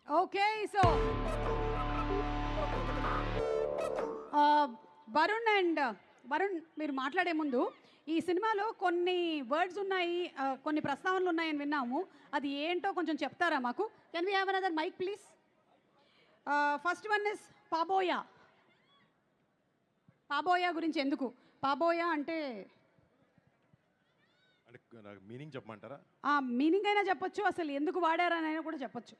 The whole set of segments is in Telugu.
Okay. So Varun and Varun మీరు మాట్లాడే ముందు ఈ సినిమాలో కొన్ని వర్డ్స్ ఉన్నాయి, కొన్ని ప్రస్తావనలు ఉన్నాయని విన్నాము. అది ఏంటో కొంచెం చెప్తారా మాకు? Can we have another mic please? First one is పాబోయా. పాబోయా గురించి ఎందుకు? పాబోయా అంటే అంటే నాకు మీనింగ్ చెప్పమంటారా? ఆ మీనింగ్ అయినా చెప్పొచ్చు, అసలు ఎందుకు వాడారని అయినా కూడా చెప్పొచ్చు.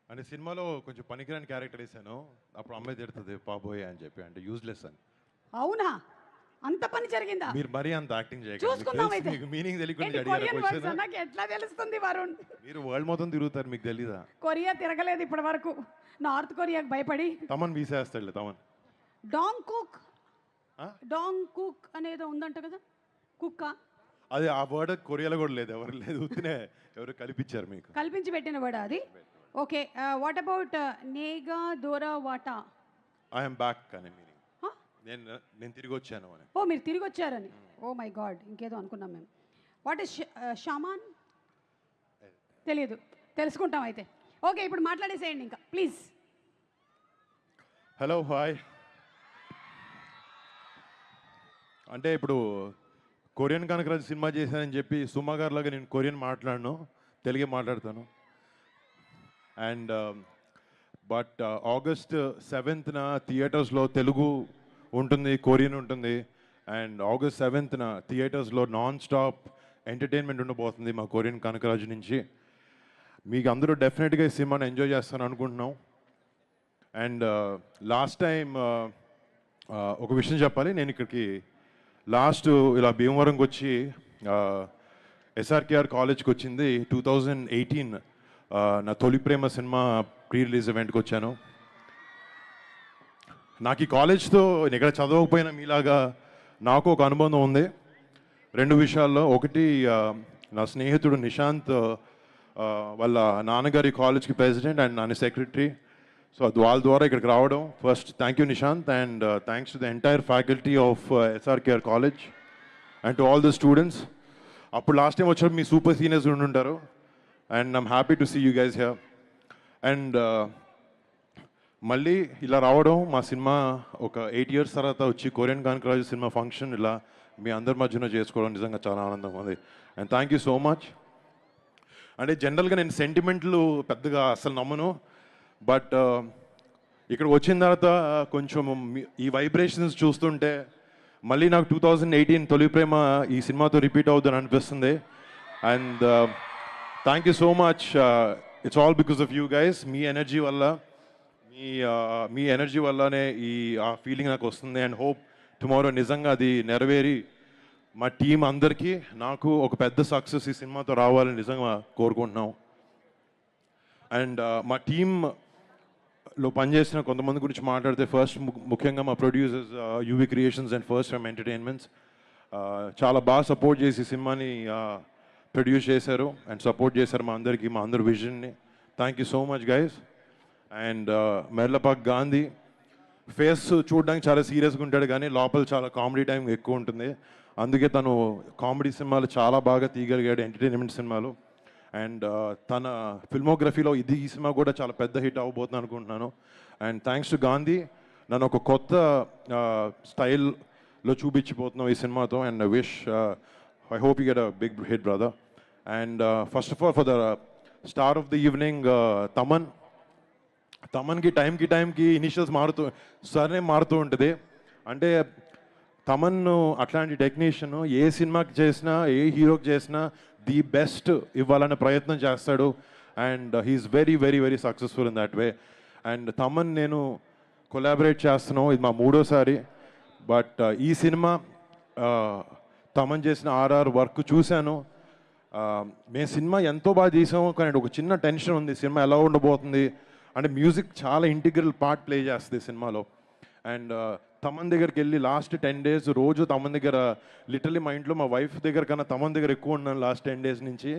అంటే సినిమాలో కొంచెం పనికిరాని క్యారెక్టర్ వేసాను, అప్పుడు అమ్మాయి తిడుతుంది పాబోయే అని చెప్పి, అంటే యూజ్లెస్ అని. అవునా? అంత పని జరిగిందా? మీరు మరీ అంత యాక్టింగ్ చూసుకుందాం అయితే. మీకు మీనింగ్ తెలియకుండా ఏంటి అడిగారా కొరియన్ వర్డ్స్ క్వశ్చన్? నాకు ఎట్లా తెలుస్తుంది వరుణ్? మీరు వరల్డ్ మొత్తం తిరుగుతారు, మీకు తెలీదా? కొరియా తిరగలేదు ఇప్పటి వరకు, నార్త్ కొరియాకి భయపడి. తమన్ వీసేస్తాడులే తమన్. డాంగ్ కుక్, ఆ? డాంగ్ కుక్ అనేదో ఉందంట కదా, కుక్క అది ఆ వర్డ్ కొరియాలో కూడా లేదు, ఎవరు లేదు, ఉత్తినే ఎవరు కల్పించారు మీకు. కల్పించి పెట్టిన వర్డ్ అది. ఓకే, వాట్ అబౌట్ నేగా దోరా వాటా? ఐఎమ్ బ్యాక్ అని మీనింగ్. నేను తిరిగి వచ్చాను అని. ఓ మీరు తిరిగి వచ్చారని. ఓ మై గాడ్, ఇంకేదో అనుకున్నాం మేము. What is shaman? తెలియదు, తెలుసుకుంటాం అయితే. ఓకే, ఇప్పుడు మాట్లాడేసేయండి ఇంకా ప్లీజ్. Hello hi. అంటే ఇప్పుడు కొరియన్ కనకరాజు సినిమా చేశానని చెప్పి సుమా గారిలాగా నేను కొరియన్ మాట్లాడను, తెలుగే మాట్లాడతాను. అండ్ బట్ ఆగస్ట్ 7th థియేటర్స్లో తెలుగు ఉంటుంది, కొరియన్ ఉంటుంది. అండ్ ఆగస్ట్ 7th థియేటర్స్లో నాన్ స్టాప్ ఎంటర్టైన్మెంట్ ఉండబోతుంది మా కొరియన్ కనకరాజు నుంచి. మీకు అందరూ డెఫినెట్గా ఈ సినిమాని ఎంజాయ్ చేస్తాను అనుకుంటున్నాం. అండ్ లాస్ట్ టైం ఒక విషయం చెప్పాలి, నేను ఇక్కడికి లాస్ట్ ఇలా భీమవరంకి వచ్చి ఎస్ఆర్కేఆర్ కాలేజ్కి వచ్చింది 2018, నా తొలి ప్రేమ సినిమా ప్రీ రిలీజ్ ఈవెంట్కి వచ్చాను. నాకు ఈ కాలేజ్తో ఇక్కడ చదవకపోయినా మీలాగా నాకు ఒక అనుబంధం ఉంది రెండు విషయాల్లో. ఒకటి, నా స్నేహితుడు నిశాంత్ వాళ్ళ నాన్నగారి కాలేజ్కి ప్రెసిడెంట్ అండ్ నాన్న సెక్రటరీ. సో వాళ్ళ ద్వారా ఇక్కడికి రావడం, first thank you Nishant, and thanks to the entire faculty of SRKR college and to all the students. అప్పుడు లాస్ట్ టైం వచ్చినప్పుడు మీ సూపర్ సీనియర్స్ ఉండుంటారు, and I'm happy to see you guys here. And మళ్ళీ ఇలా రావడం, మా సినిమా ఒక 8 years తర్వాత వచ్చి కొరియన్ కనకరాజు సినిమా ఫంక్షన్ ఇలా మీ అందరి మధ్యన చేసుకోవడం నిజంగా చాలా ఆనందంగా ఉంది. And thank you so much. అంటే జనరల్గా నేను సెంటిమెంట్లు పెద్దగా అసలు నమ్మను, బట్ ఇక్కడ వచ్చిన తర్వాత కొంచెం ఈ వైబ్రేషన్స్ చూస్తుంటే మళ్ళీ నాకు 2018 తొలి ప్రేమ ఈ సినిమాతో రిపీట్ అవుతుందని అనిపిస్తుంది. And thank you so much. It's all because of you guys. Me energy వల్ల, మీ ఎనర్జీ వల్లనే ఆ ఫీలింగ్ నాకు వస్తుంది. అండ్ హోప్ టుమారో నిజంగా అది నెరవేరి మా టీం అందరికీ నాకు ఒక పెద్ద సక్సెస్ ఈ సినిమాతో రావాలని నిజంగా కోరుకుంటున్నాం. అండ్ మా టీంలో పనిచేసిన కొంతమంది గురించి మాట్లాడితే, ఫస్ట్ ముఖ్యంగా మా producers UV creations and first from entertainments చాలా బాగా సపోర్ట్ చేసి సినిమాని ప్రొడ్యూస్ చేశారు అండ్ సపోర్ట్ చేశారు మా అందరికీ, మా అందరి విజన్ని. Thank you so much guys. And Merlapaka Gandhi face చూడడానికి చాలా సీరియస్గా ఉంటాడు, కానీ లోపల చాలా కామెడీ టైం ఎక్కువ ఉంటుంది. అందుకే తను కామెడీ సినిమాలు చాలా బాగా తీయగలిగాడు, ఎంటర్టైన్మెంట్ సినిమాలు. అండ్ తన ఫిల్మోగ్రఫీలో ఈ సినిమా కూడా చాలా పెద్ద హిట్ అవ్వబోతుంది అనుకుంటున్నాను. అండ్ థ్యాంక్స్ టు గాంధీ, నన్ను ఒక కొత్త స్టైల్లో చూపించిపోతున్నాం ఈ సినిమాతో. And I hope you get a big hit brother. And first of all for the star of the evening తమన్కి టైంకి ఇనిషియల్స్ సరే మారుతూ ఉంటుంది. అంటే తమన్ అట్లాంటి టెక్నీషియన్ ఏ సినిమాకి చేసినా, ఏ హీరోకి చేసినా ది బెస్ట్ ఇవ్వాలనే ప్రయత్నం చేస్తాడు. And he's very very very successful in that way. And Thaman నేను కొలాబరేట్ చేస్తున్నాం, ఇది మా 3వ సారి. బట్ ఈ సినిమా తమన్ చేసిన ఆర్ఆర్ వర్క్ చూశాను. మేము సినిమా ఎంతో బాగా తీసాము, కానీ ఒక చిన్న టెన్షన్ ఉంది, సినిమా ఎలా ఉండబోతుంది అంటే. మ్యూజిక్ చాలా ఇంటిగ్రల్ పార్ట్ ప్లే చేస్తుంది సినిమాలో. అండ్ తమన్ దగ్గరికి వెళ్ళి లాస్ట్ 10 days రోజు తమన్ దగ్గర, లిటరలీ మా ఇంట్లో మా వైఫ్ దగ్గర కన్నా తమన్ దగ్గర ఎక్కువ ఉన్నాను లాస్ట్ 10 days నుంచి.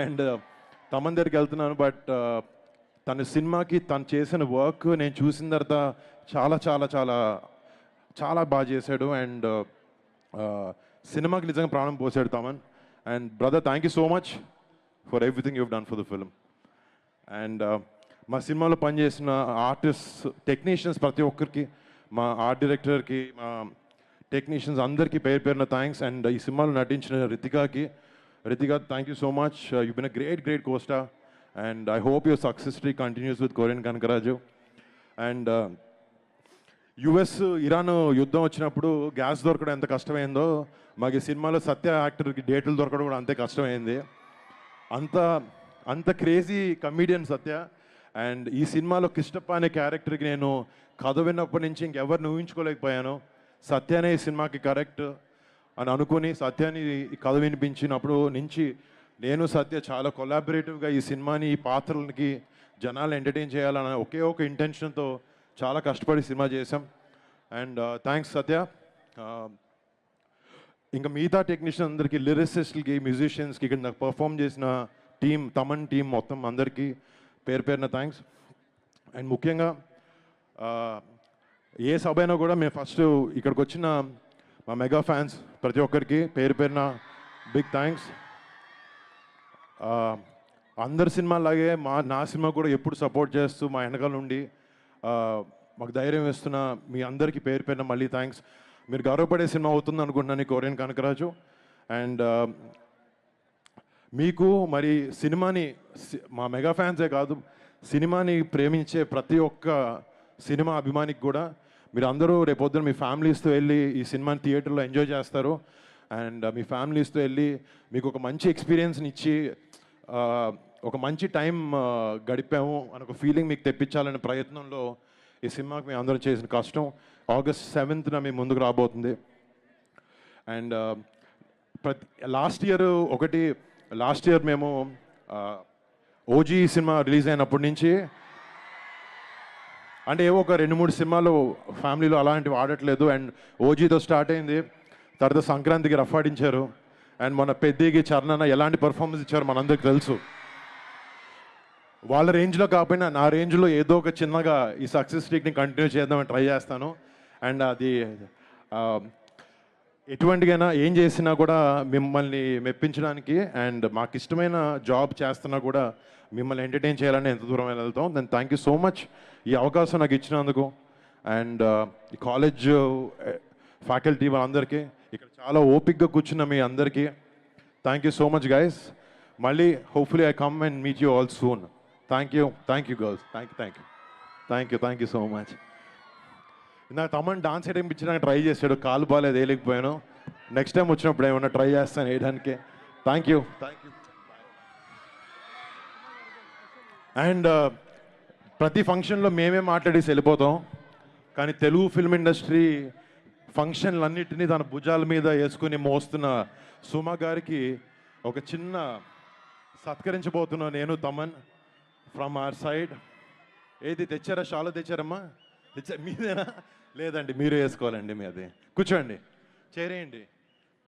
అండ్ తమన్ దగ్గరికి వెళ్తున్నాను. బట్ తన సినిమాకి తను చేసిన వర్క్ నేను చూసిన తర్వాత చాలా చాలా చాలా చాలా బాగా చేశాడు. అండ్ సినిమాకి నిజంగా ప్రాణం పోసాడు Thaman. And brother, thank you so much for everything you have done for the film. And మా సినిమాలో పనిచేసిన ఆర్టిస్ట్ టెక్నీషియన్స్ ప్రతి ఒక్కరికి, మా ఆర్ట్ డైరెక్టర్కి, మా టెక్నీషియన్స్ అందరికీ పేరు పేరున థ్యాంక్స్. అండ్ ఈ సినిమాలో నటించిన Ritika thank you so much. You been a great costar and I hope your success streak continues with Korean Kanakaraju. And US Iran యుద్ధం వచ్చినప్పుడు గ్యాస్ దొరకడం ఎంత కష్టమైందో మాకు ఈ సినిమాలో సత్య యాక్టర్కి డేట్లు దొరకడం కూడా అంతే కష్టమైంది. అంత క్రేజీ కమీడియన్ సత్య. అండ్ ఈ సినిమాలో కిష్టప్ప అనే క్యారెక్టర్కి నేను కథ విన్నప్పటి నుంచి ఇంకెవరిని ఊహించుకోలేకపోయాను. సత్యనే ఈ సినిమాకి కరెక్ట్ అని అనుకుని సత్యాన్ని ఈ కథ వినిపించినప్పుడు నుంచి నేను సత్య చాలా కొలాబరేటివ్గా ఈ సినిమాని, ఈ పాత్రలకి జనాలు ఎంటర్టైన్ చేయాలన్న ఒకే ఒక ఇంటెన్షన్తో చాలా కష్టపడి సినిమా చేశాం. అండ్ థ్యాంక్స్ సత్య. ఇంకా మిగతా టెక్నీషియన్ అందరికీ, లిరిసిస్ట్లకి, మ్యూజిషియన్స్కి, ఇక్కడ నాకు పర్ఫామ్ చేసిన టీం, తమన్ టీం మొత్తం అందరికీ పేరు పేరున థ్యాంక్స్. అండ్ ముఖ్యంగా ఏ సభ అయినా కూడా మేము ఫస్ట్ ఇక్కడికి వచ్చిన మా మెగా ఫ్యాన్స్ ప్రతి ఒక్కరికి పేరు పేరున బిగ్ థ్యాంక్స్. అందరి సినిమాలాగే నా సినిమా కూడా ఎప్పుడు సపోర్ట్ చేస్తూ మా వెనకాల నుండి మాకు ధైర్యం ఇస్తున్న మీ అందరికీ పేరు పేరున మళ్ళీ థ్యాంక్స్. మీరు గౌరవపడే సినిమా అవుతుంది అనుకుంటున్నాను ఈ కొరియన్ కనకరాజు. అండ్ మీకు మరి సినిమాని, మా మెగా ఫ్యాన్సే కాదు, సినిమాని ప్రేమించే ప్రతి ఒక్క సినిమా అభిమానికి కూడా మీరు అందరూ రేపొద్దున మీ ఫ్యామిలీస్తో వెళ్ళి ఈ సినిమాని థియేటర్లో ఎంజాయ్ చేస్తారు. అండ్ మీ ఫ్యామిలీస్తో వెళ్ళి మీకు ఒక మంచి ఎక్స్పీరియన్స్ని ఇచ్చి ఒక మంచి టైం గడిపాము అని ఒక ఫీలింగ్ మీకు తెప్పించాలనే ప్రయత్నంలో ఈ సినిమాకి మేము అందరం చేసిన కష్టం. August 7th మీ ముందుకు రాబోతుంది. అండ్ లాస్ట్ ఇయర్ మేము ఓజీ సినిమా రిలీజ్ అయినప్పటి నుంచి, అంటే ఏవో ఒక 2-3 సినిమాలు ఫ్యామిలీలో అలాంటివి ఆడట్లేదు. అండ్ ఓజీతో స్టార్ట్ అయింది, తర్వాత సంక్రాంతికి రఫాడించారు. అండ్ మన పెద్దికి చరణన ఎలాంటి పర్ఫార్మెన్స్ ఇచ్చారో మనందరికి తెలుసు. వాళ్ళ రేంజ్లో కాకపోయినా నా రేంజ్లో ఏదో ఒక చిన్నగా ఈ సక్సెస్ స్ట్రీక్ని కంటిన్యూ చేద్దామని ట్రై చేస్తాను. అండ్ అది ఎటువంటిగైనా ఏం చేసినా కూడా మిమ్మల్ని మెప్పించడానికి, అండ్ మాకు ఇష్టమైన జాబ్ చేస్తున్నా కూడా మిమ్మల్ని ఎంటర్టైన్ చేయాలని ఎంత దూరం వెళ్తాం. Then thank you so much ఈ అవకాశం నాకు ఇచ్చినందుకు. అండ్ ఈ కాలేజ్ ఫ్యాకల్టీ వాళ్ళందరికీ, ఇక్కడ చాలా ఓపిక్గా కూర్చున్న మీ అందరికీ thank you so much guys. మళ్ళీ hopefully I come and meet you all soon. Thank you girls. Thank you so much. నాకు తమన్ డాన్స్ వేయడం ఇచ్చడానికి ట్రై చేశాడు, కాలు బాగాలేదు, వేయలేకపోయాను. నెక్స్ట్ టైం వచ్చినప్పుడు ఏమన్నా ట్రై చేస్తాను వేయడానికి. Thank you. అండ్ ప్రతి ఫంక్షన్లో మేమే మాట్లాడేసి వెళ్ళిపోతాం, కానీ తెలుగు ఫిల్మ్ ఇండస్ట్రీ ఫంక్షన్లన్నిటినీ తన భుజాల మీద వేసుకుని మోస్తున్న సుమ గారికి ఒక చిన్న సత్కరించబోతున్నా నేను, తమన్, ఫ్రమ్ అవర్ సైడ్. ఏది తెచ్చారా? షాలో తెచ్చారమ్మా? మీదేనా? లేదండి, మీరు వేసుకోవాలండి. మీది కూర్చోండి, చేరేయండి.